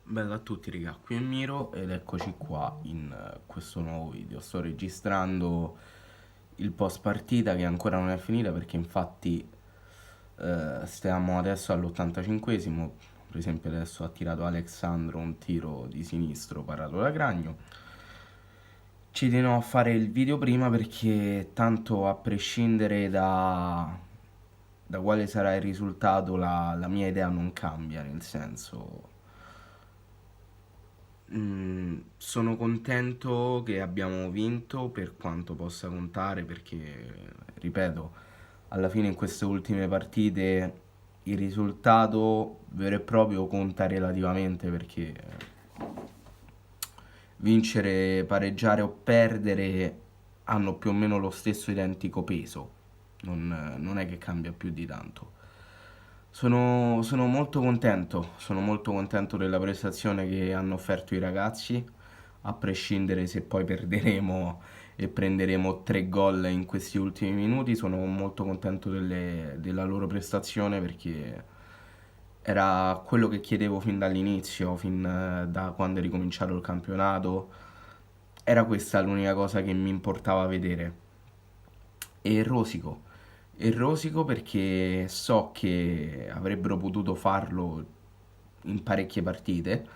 Bella a tutti raga, qui è Miro ed eccoci qua in questo nuovo video. Sto registrando il post partita che ancora non è finita perché infatti stiamo adesso all'85esimo. Per esempio adesso ha tirato Alexandro un tiro di sinistro parato da Cragno. Ci tenevo a fare il video prima perché tanto a prescindere da quale sarà il risultato la mia idea non cambia, nel senso. Sono contento che abbiamo vinto per quanto possa contare perché, ripeto, alla fine in queste ultime partite il risultato vero e proprio conta relativamente perché vincere, pareggiare o perdere hanno più o meno lo stesso identico peso, non è che cambia più di tanto. Sono molto contento della prestazione che hanno offerto i ragazzi, a prescindere se poi perderemo e prenderemo 3 gol in questi ultimi minuti, sono molto contento della loro prestazione perché era quello che chiedevo fin dall'inizio, fin da quando è ricominciato il campionato, era questa l'unica cosa che mi importava vedere. E rosico. E rosico perché so che avrebbero potuto farlo in parecchie partite,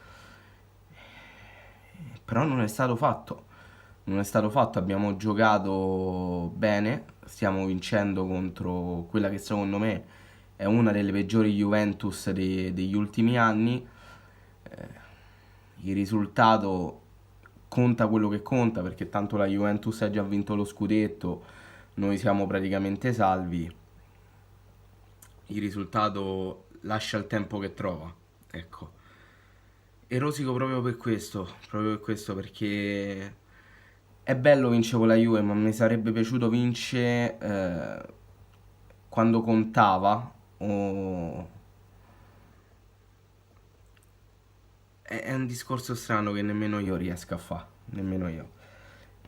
però non è stato fatto. Non è stato fatto, abbiamo giocato bene, stiamo vincendo contro quella che secondo me è una delle peggiori Juventus degli ultimi anni. Il risultato conta quello che conta perché tanto la Juventus ha già vinto lo scudetto, noi siamo praticamente salvi. Il risultato lascia il tempo che trova, ecco. E rosico proprio per questo perché è bello vincere con la Juve, ma mi sarebbe piaciuto vincere quando contava. È un discorso strano che nemmeno io riesco a fare, nemmeno io.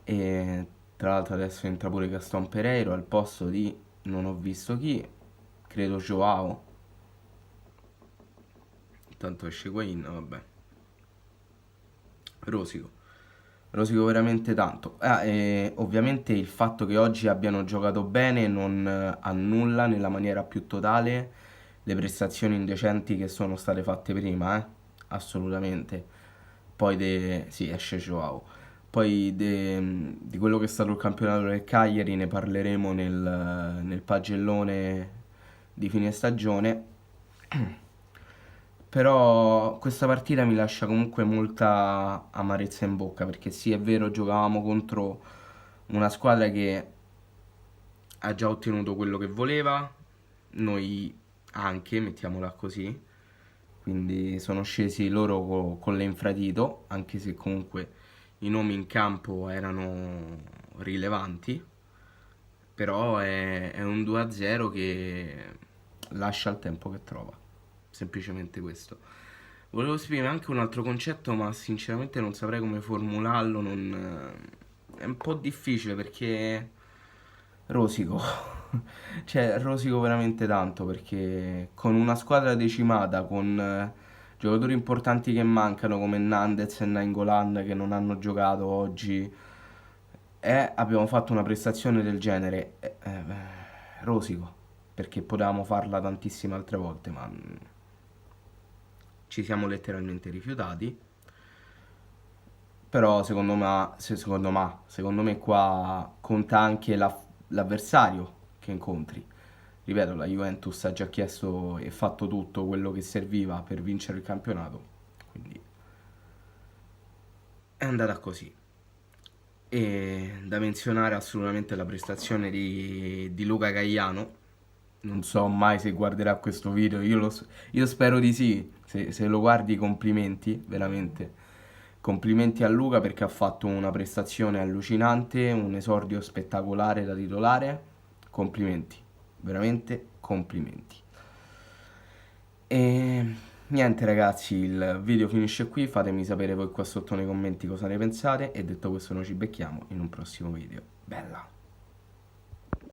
E tra l'altro adesso entra pure Gaston Pereiro al posto di non ho visto chi, credo Joao, tanto esce Higuain, vabbè. Rosico. Rosico veramente tanto. E ovviamente il fatto che oggi abbiano giocato bene non annulla nella maniera più totale le prestazioni indecenti che sono state fatte prima, assolutamente. Poi sì, esce Joao. Poi di quello che è stato il campionato del Cagliari ne parleremo nel pagellone di fine stagione. Però questa partita mi lascia comunque molta amarezza in bocca perché sì, è vero, giocavamo contro una squadra che ha già ottenuto quello che voleva, noi anche, mettiamola così, quindi sono scesi loro con l'infradito, anche se comunque i nomi in campo erano rilevanti, però è un 2-0 che lascia il tempo che trova, semplicemente questo. Volevo esprimere anche un altro concetto, ma sinceramente non saprei come formularlo, è un po' difficile perché rosico. Cioè, rosico veramente tanto perché con una squadra decimata, con giocatori importanti che mancano come Nandez e Nainggolan che non hanno giocato oggi, e abbiamo fatto una prestazione del genere. Rosico, perché potevamo farla tantissime altre volte, ma ci siamo letteralmente rifiutati. Però secondo me qua conta anche l'avversario che incontri. Ripeto, la Juventus ha già chiesto e fatto tutto quello che serviva per vincere il campionato, quindi è andata così. E da menzionare assolutamente la prestazione di Luca Gaiano. Non so mai se guarderà questo video, io spero di sì. Se lo guardi, complimenti, veramente. Complimenti a Luca perché ha fatto una prestazione allucinante, un esordio spettacolare da titolare. Complimenti, veramente complimenti. E niente ragazzi, il video finisce qui, fatemi sapere voi qua sotto nei commenti cosa ne pensate e detto questo noi ci becchiamo in un prossimo video. Bella!